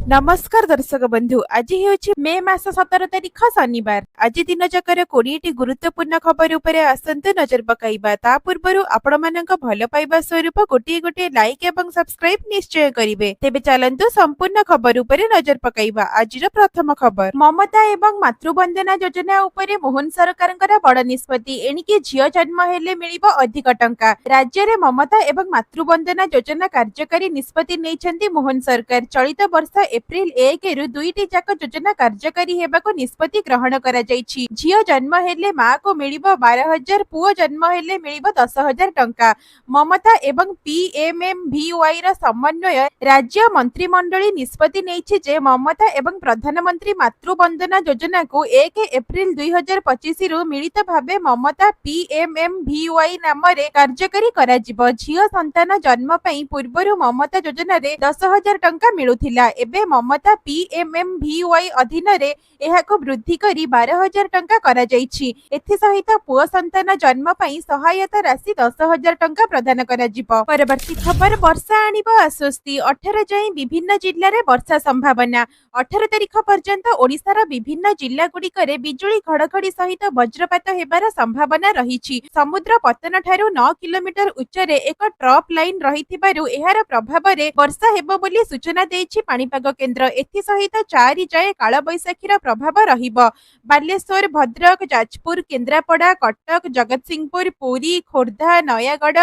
नमस्कार दर्शक बंधु आज हेउछि मे मास 17 तारिख शनिवार। आज दिन जकर 20टी गुरुत्वपूर्ण खबर उपरे आसंतु नजर पकाइबा। ता पूर्वरु आपण मानक भल पाइबा स्वरूप गोटे गोटे लाइक एवं सब्सक्राइब निश्चय करिवे। तेबे चलंतु संपूर्ण खबर उपरे नजर पकाइबा। आजिर प्रथम खबर ममता एवं मातृवंदना योजना उपरे मोहन सरकारଙ୍କର बड़ निष्पत्ति। एणिके झियो जन्म हेले मिलिबो अधिक टंका। राज्य रे ममता एवं मातृवंदना योजना कार्यकारी निष्पत्ति नेइछन्ति मोहन सरकार। चलित वर्ष एप्रिल 1 रु 2टी जाक योजना कार्यकारी हेबाको निष्पत्ति ग्रहण करा जायछि। झियो जन्म हेले मां को मिलिबो 12,000, पुओ जन्म हेले मिलिबो 10,000 टंका। ममता एवं पीएमएमवीवाई रा समन्वय राज्य मंत्रिमंडली निष्पत्ति नेइछि जे ममता एवं प्रधानमंत्री मातृवंदना योजना को 1 एप्रिल 2025 रु मिलित भाबे ममता पीएमएमवीवाई नाम रे कार्यकारी करा जिवो। झियो संतान जन्म पई पूर्वरु ममता योजना रे 10,000 टंका मिलुथिला। एबे ममता पीएमएमवीवाई अधीन रे एहाको वृद्धि करी 12,000 टंका करा जायछि। एथि सहित पुओ संतान जन्म पई सहायता राशि 10,000 टंका प्रदान करा जिवो। परवर्ती खबर वर्षा आनिबो आश्वस्ति। 18 जाई विभिन्न जिल्ला रे वर्षा संभावना। 18 तारिख पर्यंत ओडिसार विभिन्न जिल्ला गुड़िकरे बिजुली घड़घड़ी सहित वज्रपात हेबार संभावना रहिछि। समुद्र पतन ठारू 9 किलोमीटर उच्चरे एक ट्रफ लाइन रहिथिबारु एहार प्रभाव रे वर्षा हेबो बोली सूचना देछि पाणीपाग केन्द्र। एथि सहित 4 जाए काल बैसाखीर प्रभाव रहिबो। बालेश्वर, भद्रक, जाजपुर, केन्द्रापड़ा, कटक, जगतसिंहपुर, पुरी, खोर्धा, नयागढ़,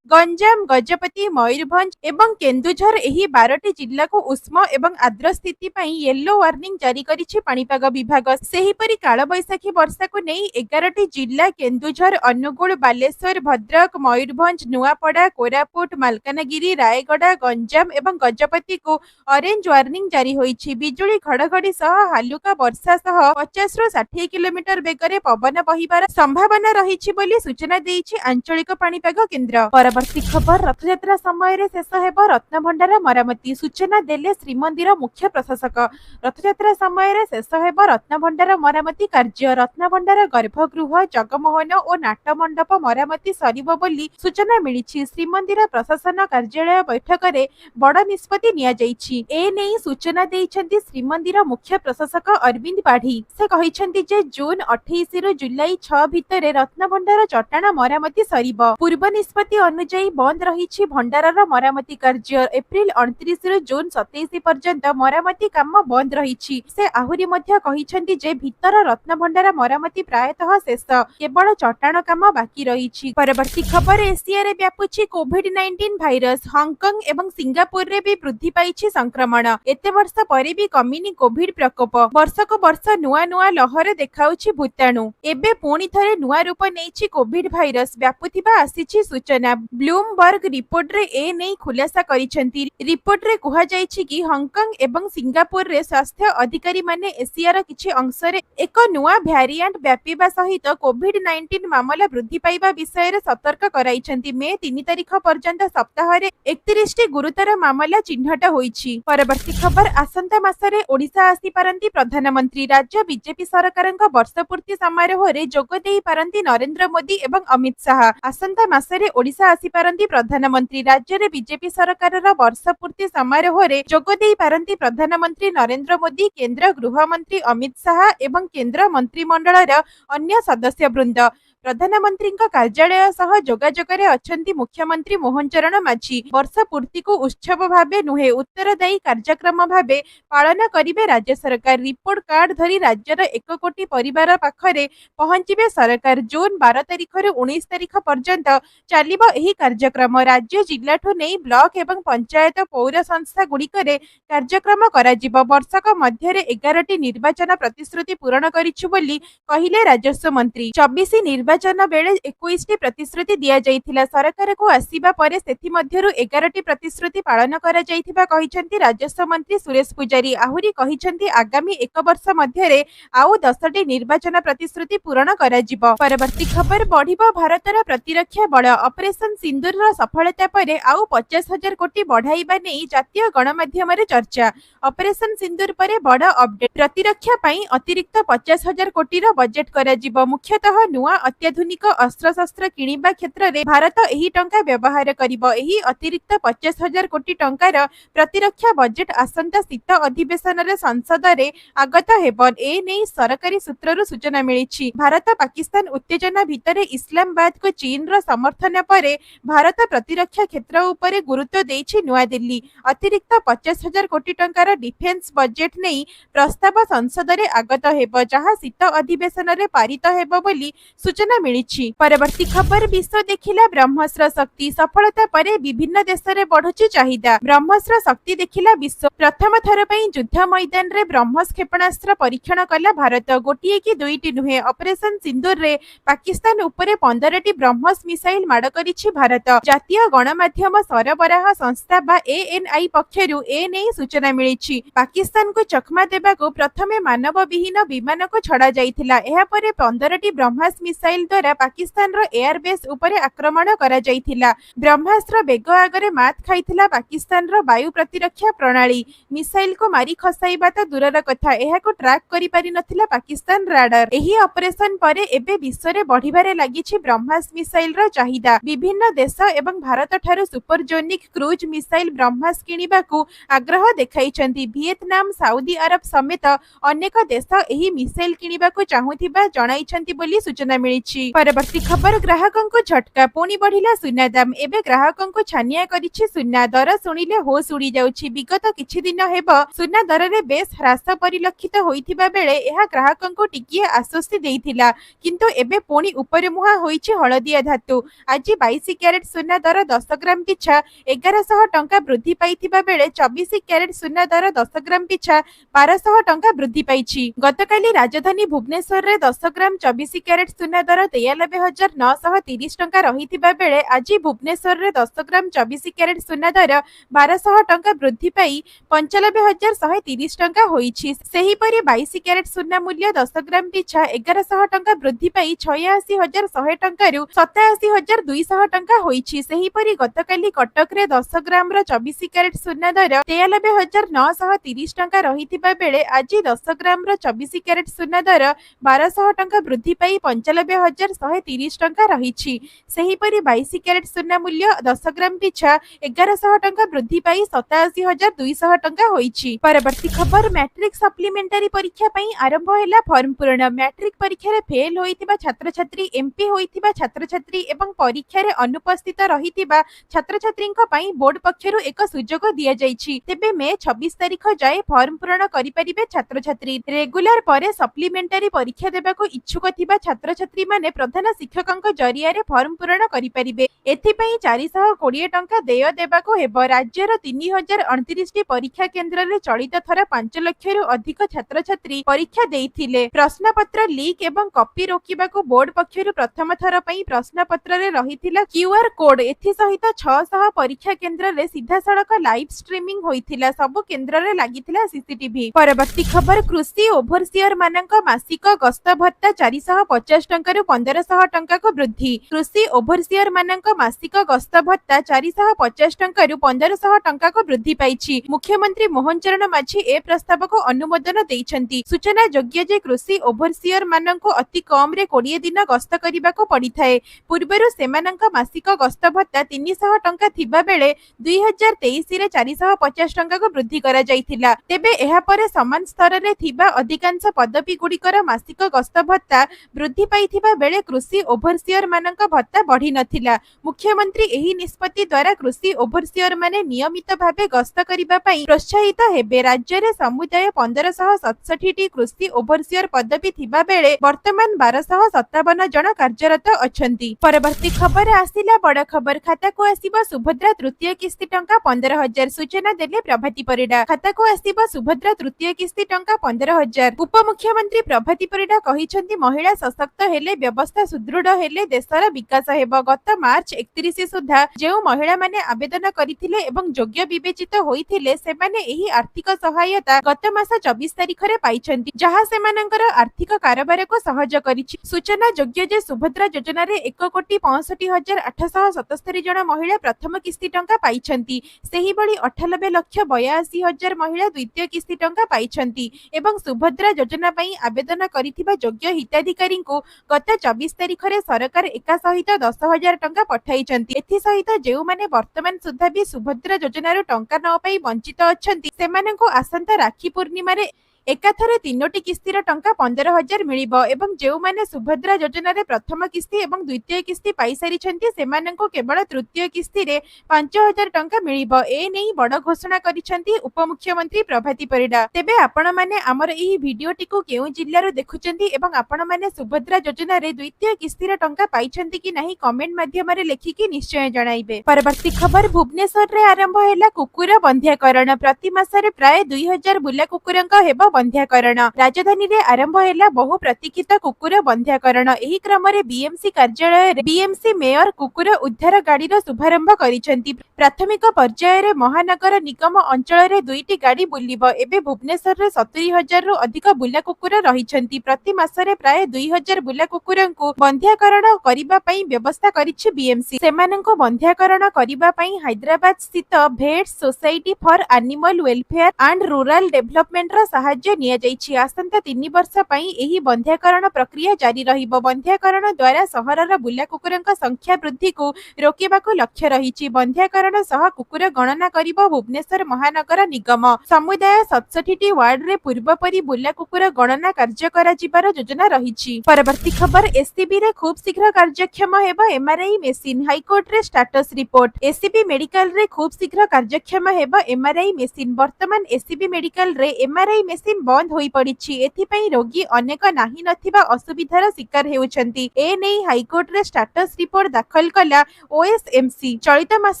गंजाम, गजपति, मयूरभंज एवं केन्दुझर एही 12टी जिल्ला को उष्म एवं आर्द्र स्थिति पई येलो वार्निंग जारी करिछि पाणीपाग विभाग। सेहीपरि काल बैसाखी वर्षा को नै 11टी जिल्ला केन्दुझर, अनुगुल, बालेश्वर, भद्रक, मयूरभंज, नुआपड़ा, कोरापुट, मालकानगिरी, रायगढ़, गंजाम एवं गजपति को ऑरेंज वार्निंग जारी होइछि। बिजुली घड़घड़ी सह हालुका वर्षा सह 50 रु 60 किलोमीटर बेगरे पवन बहिबार संभावना रहिछि बोली सूचना देइछि आंचलिक पाणीपाग केन्द्र। परवर्ती खबर रथयात्रा समय रे शेष हेबो रत्नभंडार मरामती। सूचना देले श्रीमंदिर मुख्य प्रशासक। रथयात्रा समय रे शेष हेबो रत्नभंडार मरामती कार्य। रत्नभंडार गर्भगृह, जगमोहन और नाट्यमंडप मरामती सरिबो बोली सूचना मिलिछि। श्रीमंदिर प्रशासन कार्यालय बैठक रे बड़ निष्पत्ति निया जाइछि। ए नै सूचना देइछन्ति श्रीमंदिर मुख्य प्रशासक अरविंद पाढ़ी। से कहिछन्ति जे जून 28 रु जुलाई 6 भितरे रत्नभंडार चट्टाण मरामती सरिबो। पूर्व निष्पत्ति अनुଯାयी बंद रहिछि भंडारर मरामती कार्य। एप्रिल 29 रु जून 27 पर्यंत मरामती काम बंद रहिछि। से आहुरी मध्य कहिछन्ति जे भितर रत्नभंडार मरामती प्रायतः शेष, केवल चट्टाण काम बाकी रहिछि। परवर्ती खबर एशिया रे व्यापुछि कोविड-19 भाइरस। हांगकांग एवं सिंगापुर रे भी वृद्धि पाइछि संक्रमण। एते वर्ष परे भी कमिनी कोविड प्रकोप। वर्षक वर्ष नुआ नुआ लहर देखाउछि भूताणु। एबे पुणी थरे नुआ रूप नेछि कोविड भाइरस व्यापुथिबा आसीछि सूचना। ब्लूमबर्ग रिपोर्ट रे ए नै खुलासा करिसेंती। रिपोर्ट रे कुहा जायछि कि हांगकांग एवं सिंगापुर रे स्वास्थ्य अधिकारी माने एशियार किछि अंश रे एक नुआ वेरिएंट व्यापीबा सहित कोविड-19 मामला वृद्धि पाइबा विषय रे सतर्क कराइछन्ती। मे 3 तारिख पर्यंत सप्ताह रे 31 टी गुरुतर मामला चिन्हट होइछि। परवर्ती खबर आसंता मासरे ओडिसा आसी पारंती प्रधानमंत्री। राज्य बीजेपी सरकारक वर्षपूर्ति समारोह रे जोग देई पारंती नरेंद्र मोदी एवं अमित शाह। आसंता मासरे ओडिसा आसी पारंती प्रधानमंत्री। राज्य रे बीजेपी सरकारर वर्षपूर्ति समारोह रे जोग देई पारंती प्रधानमंत्री नरेंद्र मोदी, केंद्र गृह मंत्री अमित शाह एवं केंद्र मंत्रिमंडलर अन्य सदस्य वृंद। प्रधानमंत्री कार्यालय सह जोगाजोगरे अछंती मुख्यमंत्री मोहन चरण माझी। वर्षपूर्ति को उत्सव भाबे नुहे उत्तरदायी कार्यक्रम भाबे पालन करिवे राज्य सरकार। रिपोर्ट कार्ड धरी राज्यर 1 कोटी परिवार पाखरे पहुंचिबे सरकार। जून 12 तारिख रु 19 तारिख पर्यंत चलिबो एही कार्यक्रम। राज्य जिल्लाठु नै ब्लॉक एवं पंचायत पौर संस्था गुड़िकरे कार्यक्रम कराजिबो। वर्षक मध्यरे 11टी निर्वाचन प्रतिश्रुति पूरण करिछु बोली कहिले राजस्व मंत्री। 24 निर्वाचन बेले 21 टी प्रतिश्रुति दिया जाइथिला। सरकार को आसीबा परे सेथि मध्यरु 11टी प्रतिश्रुति पालन करा जाइथिबा कहिसंती राजस्व मंत्री सुरेश पुजारी। आहुरी कहिसंती आगामी 1 वर्ष मध्यरे आउ 10टी निर्वाचन प्रतिश्रुति पूरण करा जिवो। परवर्ती खबर बढ़िबो भारतर प्रतिरक्षा बळ। ऑपरेशन सिंदूर रो सफलता परे आउ 50,000 कोटी बढ़ाइबा नै जातीय गणमाध्यम रे चर्चा। ऑपरेशन सिंदूर परे बड़ अपडेट। प्रतिरक्षा पई अतिरिक्त 50,000 कोटी रो बजेट करा जिवो। मुख्यतः नुआ अत्याधुनिक अस्त्रशस्त्र किणिबा क्षेत्र में भारत एही टंका व्यवहार करिबो। एही अतिरिक्त 50,000 कोटी टंकार प्रतिरक्षा बजेट आसंता शीत अधिवेशन रे संसद रे आगत हेबन। ए नै सरकारी सूत्ररु सूचना मिलिछि। भारत पाकिस्तान उत्तेजना भितरे इस्लामाबाद को चीन रो समर्थन परे भारत प्रतिरक्षा क्षेत्र उपरे गुरुत्व देछि नुआ दिल्ली। अतिरिक्त 50,000 कोटी टंकार डिफेन्स बजेट नहीं प्रस्ताव संसद रे आगत हेबो, जहा शीत अधिवेशन रे पारित हेबो बोली सूचना मिलिछि। परवर्ती खबर विश्व देखिला ब्रह्मोस्त्र शक्ति सफलता परे विभिन्न देश रे बढ़ुछि चाहिदा। ब्रह्मोस्त्र शक्ति देखिला विश्व प्रथम थर पई युद्ध मैदान रे ब्रह्मोस क्षेपणास्त्र परीक्षण कला भारत। गोटिए कि दुईटी नुहे ऑपरेशन सिंदूर रे पाकिस्तान उपरे 15टी ब्रह्मोस मिसाइल माड करिछि भारत। जातीय गणमाध्यम सरबराह संस्था बा एएनआई पक्षरु ए नै सूचना मिलिछि। पाकिस्तान को चकमा देबाको प्रथमे मानव विहीन विमान को छड़ा जाइथिला। एहा परे 15टी ब्रह्मोस मिसाइल द्वारा पाकिस्तान रो एयरबेस उपरे आक्रमण करा जाइथिला। ब्रह्मास्त्र बेग आगरे मात खाइथिला पाकिस्तान रो वायु प्रतिरक्षा प्रणाली। मिसाइल को मारी खसाइबा त दूरर कथा, एहा को ट्रैक करि पारि नथिला पाकिस्तान राडार। एही ऑपरेशन परे एबे विश्व रे बढ़िबारे लागिछि ब्रह्मोस मिसाइल रो चाहिदा। विभिन्न देश एवं भारत ठारू सुपरजोनिक क्रूज मिसाइल ब्रह्मोस किनिबाकू आग्रह देखाइछन्ती। वियतनाम, साउदी अरब समेत अनेक देश एही मिसाइल किनिबाकू चाहुथिबा जणाइछन्ती बोली सूचना मिलिछि। परवर्ती खबर ग्राहकंकु झटका पुणी बढ़िला सुना दाम। एबे ग्राहकंकु छानिया करिछि सुना। दर सुनिले होश उड़ी जाउछि। विगत किछि दिन हेबो सुना दर रे बेस ह्रास परिलक्षित होइथिबा बेले एहा ग्राहकंकु टिकिए आश्वस्ति देइथिला, किंतु एबे पुणी ऊपर मुहा होइछि हळदिया धातु। आज 22 क्यारेट सुना दर 10 ग्राम पिछा 1100 टंका वृद्धि पाइथिबा बेले 24 क्यारेट सुना दर 10 ग्राम पिछा 1200 टंका वृद्धि पाइछि। गतकाली राजधानी भुवनेश्वर रे 10 ग्राम 24 क्यारेट सुना दर 93,930 टंका रहिथिबा बेले आज भुवनेश्वर रे 10 ग्राम 24 क्यारेट सुना दर 1200 टंका वृद्धि पाई 95,130 टंका होइछि। सेही परि 22 क्यारेट सुना मूल्य 10 ग्राम पिछा 1100 टंका वृद्धि पाई 86,100 टंका रु 87,200 टंका होइछि। सेही परि गतकाली कटक रे 10 ग्राम रो 24 क्यारेट सुना दर 93,930 टंका रहिथिबा बेले आज 10 ग्राम रो 24 क्यारेट सुना दर 1200 टंका वृद्धि पाई 95,130 टंका रहिछि। सेही परि 22 क्यारेट सुना मूल्य 10 ग्राम पिछा 1100 टंका वृद्धि पाई 87,200 टंका होइछि। परवर्ती खबर मैट्रिक सप्लीमेंटरी परीक्षा पई आरंभ हैला फॉर्म पूर्ण। मैट्रिक परीक्षा रे फेल होइतिबा छात्र छात्री, एमपी होइतिबा छात्र छात्री एवं परीक्षा रे अनुपस्थित रहितिबा छात्र छात्रींक पई बोर्ड पक्षरु एक सुजोग दिया जाइछि। तेबे मे 26 तारिख जाए फॉर्म पूर्ण करि परिबे छात्र छात्री। रेगुलर परे सप्लीमेंटरी परीक्षा देबाको इच्छुक थिबा छात्र छात्री माने प्रधान शिक्षकंक जरिया रे फॉर्म पूर्ण करि परिबे। एथि पई 420 टंका देय देबाको हेबो। राज्यर 3029 टी परीक्षा केंद्र रे चलित थर 5 लाख रु अधिक छात्र छात्री परीक्षा देइथिले। प्रश्न पत्र लीक एवं कॉपी रोकिबाको बोर्ड पक्षरु प्रथम थर पई प्रश्न पत्र रे रहिथिला क्यूआर कोड। एथि सहित 600 परीक्षा केंद्र रे सीधा सड़क लाइव स्ट्रीमिंग होइथिला। सब केंद्र रे लागिथिला सीसीटीवी। परवर्ती खबर कृषि ओभरसियर मानक मासिक गस्त भत्ता 450 टंका रु 1500 टंका को वृद्धि। कृषि ओभरसियर मानक मासिक गस्त भत्ता 450 टंका रु 1500 टंका को वृद्धि पाइछि। मुख्यमंत्री मोहन चरण माझी ए प्रस्ताव को अनुमोदन दैछन्ति। सूचना योग्य जे कृषि ओभरसियर मानक अति कम रे 20 दिन गस्त करिबाको पड़िथाए। पूर्वरु सेमानक मासिक गस्त भत्ता 300 टंका थिबा बेले 2023 रे 450 टंका को वृद्धि करा जाइथिला। तेबे एहा परे समान स्तर रे थिबा अधिकांश पदवी गुड़िकर मासिक गस्त भत्ता वृद्धि पाइथिबा बेले कृषि ओभरसियर मानक भत्ता बढ़ी नथिला। मुख्यमंत्री एही निष्पत्ति द्वारा कृषि ओभरसियर माने नियमित भाबे गस्त करिबा पई प्रोत्साहित हेबे। राज्य रे समुदाय 1567 टी कृषि ओभरसियर पदवी थिबा बेले वर्तमान 1257 जन कार्यरत अछंती। परवर्ती खबर आसिला बड़ खबर। खाता को आसीबा सुभद्रा तृतीय किस्ती टंका 15,000। सूचना देले प्रभाती परिडा। खाता को आसीबा सुभद्रा तृतीय किस्ती टंका 15,000। उपमुख्यमंत्री प्रभाती परिडा कहिसंती महिला सशक्त हेले व्यवस्था सुदृढ़ हेले देशर विकास हेबो। गत मार्च 31 सुधा जेउ महिला माने आवेदन करिथिले एवं योग्य विवेचित होइथिले सेमाने एही आर्थिक सहायता गत मास 24 तारिख रे पाइछंती, जहा सेमानंकर आर्थिक कारोबार को सहज करिछि। सूचना योग्य जे सुभद्रा योजना रे 1,65,877 जन महिला प्रथम किस्ती टंका पाइछंती। सेही बळी 98,82,000 महिला द्वितीय किस्ती टंका पाइछंती एवं सुभद्रा योजना पई आवेदन करिथिबा योग्य हिताधिकारी को गत गत 24 तारिखरे सरकार एका सहित 10,000 टंका पठाइछन्ति। एथि सहित जेउमाने वर्तमान सुद्धा भी सुभद्रा योजनार टंका न पाई वंचित अछन्ति सेमानंकु आसंता राखी पूर्णिमारे एकाथरे 3टी किस्तीर टंका 15,000 मिलिबो एवं जेउमाने सुभद्रा योजनारे प्रथम किस्ती एवं द्वितीय किस्ती पाई सारिछन्ति सेमानंकु केवल तृतीय किस्तीरे 5,000 टंका मिलिबो। ए नै बड़ घोषणा करिछन्ति उपमुख्यमंत्री प्रभाती परिडा। तेबे आपण माने हमर एही भिडियोटिकु केउ जिल्लारो देखुछन्ति एवं आपण माने सुभद्रा योजनारे द्वितीय किस्तीर टंका पाइछन्ति कि नाही कमेंट माध्यमरे लेखिकि निश्चय जणाइबे। परवर्ती खबर भुवनेश्वर रे आरंभ हैला कुकुर बंध्याकरण। प्रति मासरे प्राय 2,000 बुला कुकुरंक हेबो बंध्याकरण। राजधानी रे आरंभ हैला बहु प्रतीक्षित कुकुर बंध्याकरण। एही क्रमरे बीएमसी कार्यालय रे बीएमसी मेयर कुकुर उद्धार गाड़ीर शुभारंभ करिसेंती। प्राथमिक पर्याय रे महानगर निगम अंचल रे 2टी गाड़ी बुलिबो। एबे भुवनेश्वर रे 70,000 रु अधिक बुला कुकुर रहिसेंती। प्रति मासरे प्राय 2,000 बुला कुकुरंकु बंध्याकरण करिबा पई व्यवस्था करिछि बीएमसी। सेमानंकु बंध्याकरण करिबा पई हैदराबाद स्थित भेट्स society for animal welfare and rural development रा सहायता निया जाइछि। आसंता 3 वर्ष पई एही बंध्याकरण प्रक्रिया जारी रहिबो। बंध्याकरण द्वारा सहरर बुला कुकुरंक संख्या वृद्धि को रोकिबाको लक्ष्य रहिछि। बंध्याकरण सह कुकुर गणना करिबो भुवनेश्वर महानगर निगम। समुदाय 67टी वार्ड रे पूर्व परी बुला कुकुर गणना कार्य करा जिबार योजना रहिछि। परवर्ती खबर एससीबी रे खूब शीघ्र कार्यक्षम हेबो एमआरआई मेसिन। हाईकोर्ट रे स्टेटस रिपोर्ट। एससीबी मेडिकल रे खूब शीघ्र कार्यक्षम हेबो एमआरआई मेसिन। वर्तमान एससीबी मेडिकल रे एमआरआई मेसिन बंद होई पड़िछि। एथिपई रोगी अनेक नाही नथिबा असुविधार शिकार हेउछन्ति। ए नै हाईकोर्ट रे स्टेटस रिपोर्ट दाखल कला ओएसएमसी। चलित मास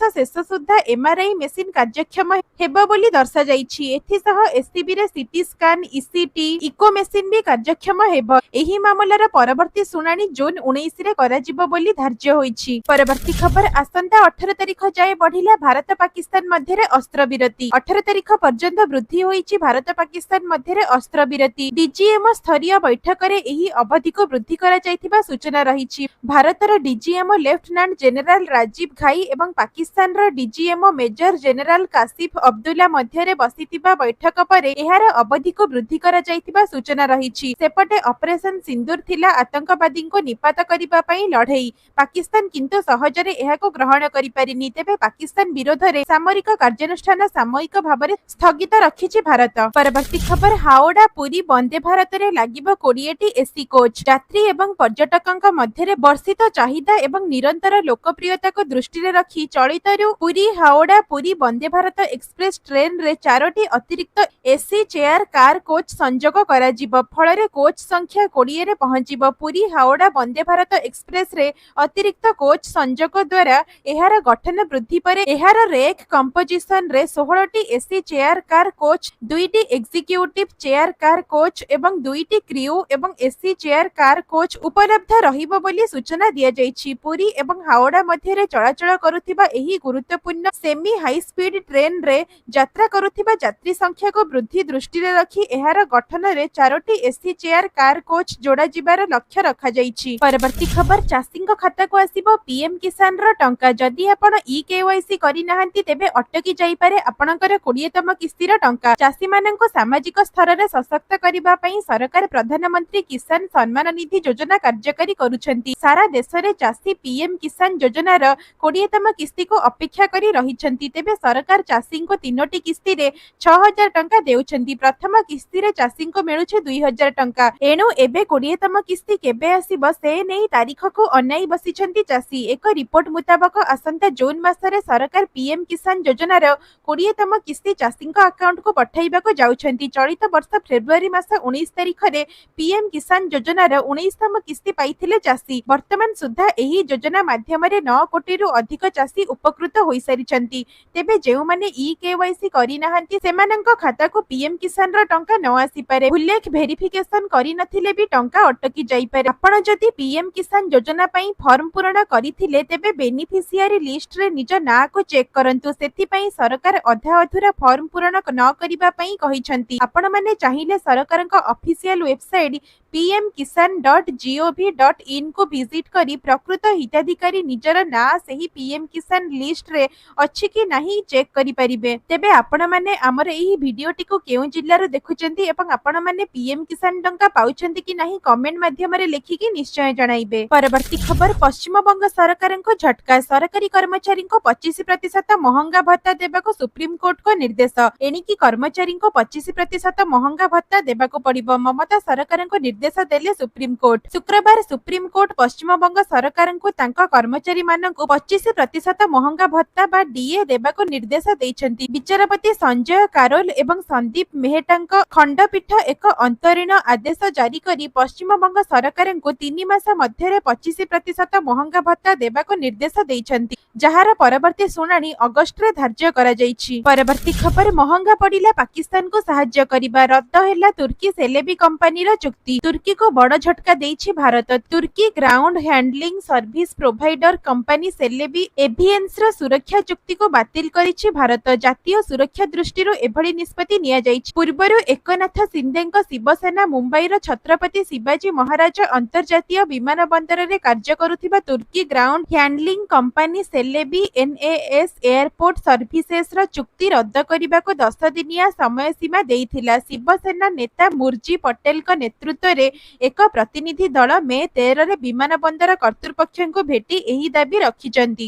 शेष सुद्धा एमआरआई मेसिन कार्यक्षम हेबो बोली दर्शा जाइछि। एथि सह एससीबी रे CT scan ECT eco machine भी कार्यक्षम हेबो। एही मामलार परवर्ती सुनानी जून 19 रे करा जिवो बोली धार्य होइछि। परवर्ती खबर आसंता 18 तारिख जाय बढ़िला भारत पाकिस्तान मध्य रे अस्त्र विरति। 18 तारिख पर्यंत वृद्धि होइछि भारत पाकिस्तान मध्य अस्त्र विरति। डीजीएम स्तरीय बैठक रे एही अवधि को वृद्धि करा जायथिबा सूचना रहिछि। भारतर DGM lieutenant general Rajiv Ghai एवं पाकिस्तान र DGM major general Kashif Abdullah मध्य रे बसिथिबा बैठक परे एहार अवधि को वृद्धि करा जायथिबा सूचना रहिछि। सेपटे ऑपरेशन सिंदूर थिला आतंकवादी को निपात करिबा पई लढेई। पाकिस्तान किंतु सहजरे एहाको ग्रहण करि पारिनी। तेबे पाकिस्तान विरोध रे सामरिक कार्यानुष्ठान सामयिक भाबरे स्थगित रखिछि भारत। परवर्ती खबर हावड़ा पुरी वंदे भारत रे लागिबो 20टी एसी कोच। यात्री एवं पर्यटकंक मध्यरे वर्षित चाहिदा एवं निरंतर लोकप्रियता को दृष्टि रे रखी चलितरु पुरी हावड़ा पुरी वंदे भारत एक्सप्रेस ट्रेन रे 4टी अतिरिक्त एसी चेयर कार कोच संजोग करा जिवो। फଳରେ कोच संख्या 20 रे पहुंचिबो। पुरी हावड़ा वंदे भारत एक्सप्रेस रे अतिरिक्त कोच संजोग द्वारा एहार गठन वृद्धि परे एहार रेक कंपोजिशन रे 16टी एसी चेयर कार कोच 2टी एग्जीक्यूटिव चेयर कार कोच एवं 2टी क्रू एवं एसी चेयर कार कोच उपलब्ध रहिबो बोली सूचना दिया जाइछि। पुरी एवं हावड़ा मध्य रे चलाचल करुथिबा एही गुरुत्वपूर्ण सेमी हाई स्पीड ट्रेन रे यात्रा करुथिबा यात्री संख्या को वृद्धि दृष्टि रे रखी एहार गठन रे 4टी एसी चेयर कार कोच जोड़ा जिबार लक्ष्य रखा जाइछि। परवर्ती खबर चाषीଙ୍କ खाता को आसीबो पीएम किसान रो टंका। जदि आपण ई केवाईसी करि नाहंती तेबे अटकी जाई पारे आपणकर 20तम किस्तीर टंका। चाषी माननको सामाजिक स्तर रे सशक्त करिबा पई सरकार प्रधानमंत्री किसान सम्मान निधि योजना कार्यकारी करूछंती। सारा देश रे चाषी पीएम किसान योजनार 20तम किस्ती को अपेक्षा करी रहिछंती। तेबे सरकार चाषी को 3टी किस्ती रे 6,000 टंका देउछंती। प्रथम किस्ती रे चाषी को मिलुछे 2,000 टंका। एणु एबे 20तम किस्ती केबे आसीबो से नै तारीख को अनाई बसिछंती चाषी। एक रिपोर्ट मुताबक आसंता जून मासरे सरकार पीएम किसान योजनार 20तम किस्ती चाषी अकाउंट को पठाइबा को जाउछंती। चलित वर्ष फेब्रुआरी मास 19 तारिख रे पीएम किसान योजनार 19तम किस्ती पाइथिले चाषी। वर्तमान सुद्धा एही योजना माध्यम रे 9 कोटी रु अधिक चाषी उपकृत होई सारिछंती। तेबे जेउ माने ई केवाईसी करि नाहंती सेमानंक खाता को पीएम किसान रो टंका न आसी पारे। उल्लेख वेरिफिकेशन करि नथिले भी टंका अटकी जाई पारे। आपण जदि पीएम किसान योजना पई फॉर्म पूर्ण करिथिले तेबे बेनिफिशियरी लिस्ट रे निज ना को चेक करंतु। सेथि पई सरकार अधा अधूरा फॉर्म पूर्ण न करिबा पई कहिछंती। आपण माने चाहिले सरकारक ऑफिशियल वेबसाइट pmkisan.gov.in को विजिट करी प्रकृत हिताधिकारी निजर ना सही पीएम किसान लिस्ट रे अछि कि नाही चेक करि परिबे। तेबे आपण माने हमर एही भिडियोटी को केउ जिल्लार देखुचंती एवं आपण माने पीएम किसान टंका पाउछंती कि नाही कमेंट माध्यम रे लिखिकी निश्चय जणाइबे। परवर्ती खबर पश्चिम बंग सरकारको झटका सरकारी कर्मचारी को 25% महंगा भत्ता देबाको सुप्रीम कोर्ट को निर्देश। एणिकी कर्मचारी को 25% महंगा भत्ता देबाको पड़िबो। ममता सरकार को निर्देश देले सुप्रीम कोर्ट। शुक्रवार सुप्रीम कोर्ट पश्चिम बंग सरकार को तांका कर्मचारी मानक 25% महंगा भत्ता बा डीए देबाको निर्देश दैछंती। विचारपति संजय कारोल एवं संदीप मेहटांक खंडपीठ एक अंतरीण आदेश जारी करी पश्चिम बंग सरकार को 3 मास मध्य 25% महंगा भत्ता देबाको निर्देश दैछंती, जहार परवर्ती सुनानी अगस्ट रे धार्य करा जाइछि। परवर्ती खबर महंगा पड़िला पाकिस्तान को सहाय्य करिबा रद्द हैला तुर्की सेलेबी कंपनी रा चुक्ति। तुर्की को बड़ झटका देइछि भारत। तुर्की ground handling service provider company Celebi एभिएन्स रा सुरक्षा चुक्ति को बातिल करिछि भारत। जातीय सुरक्षा दृष्टिरो एभଳି निष्पत्ति निया जाइछि। पूर्वरु एकनाथ शिंदेଙ୍କ शिवसेना मुंबईर छत्रपति शिवाजी महाराज अंतर्जातीय विमान बंदर रे कार्य करुथिबा तुर्की ground handling company Celebi NAS airport services रा चुक्ति रद्द करिबाको 10 दिनिया समय सीमा देइथिला। शिवसेना नेता मुर्जी पटेल का नेतृत्व रे एक प्रतिनिधि दल मे 13 रे विमान बंदर कर्तृपक्षଙ୍କୁ भेटी एही दाबी रखिचंती।